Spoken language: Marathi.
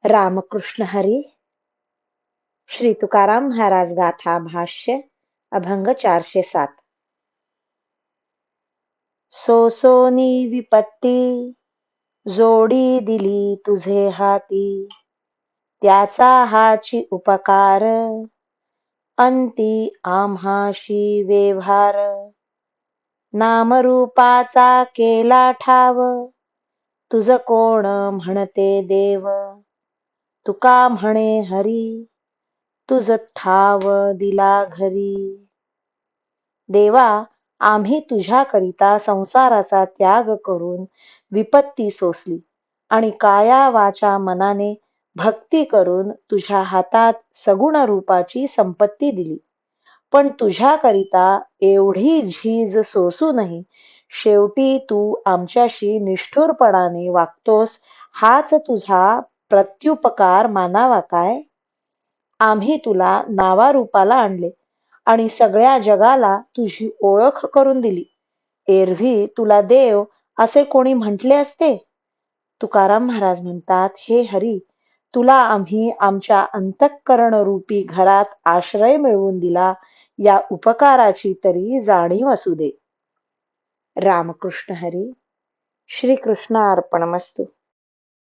रामकृष्ण हरी. श्री तुकाराम महाराज गाथा भाष्य अभंग 407. सोसोनी विपत्ती जोडी दिली तुझे हाती, त्याचा हाची उपकार अंती आम्हाशी व्यवहार. नामरूपाचा केला ठाव, तुझ कोण म्हणते देव. तुका म्हणे हरी, तुझ ठाव दिला घरी. देवा, आम्ही तुझ्याकरिता संसाराचा त्याग करून विपत्ती सोसली आणि काया वाचा मनाने भक्ती करून तुझ्या हातात सगुण रूपाची संपत्ती दिली. पण तुझ्याकरिता एवढी झीज सोसूनही शेवटी तू आमच्याशी निष्ठुरपणाने वागतोस, हाच तुझा प्रत्युपकार मानावा काय? आम्ही तुला नावारूपाला आणले आणि सगळ्या जगाला तुझी ओळख करून दिली. एरवी तुला देव असे कोणी म्हटले असते? तुकाराम महाराज म्हणतात, हे हरी, तुला आम्ही आमच्या अंतःकरण रूपी घरात आश्रय मिळवून दिला, या उपकाराची तरी जाणीव असू दे. रामकृष्ण हरी. श्री कृष्ण अर्पणमस्तु.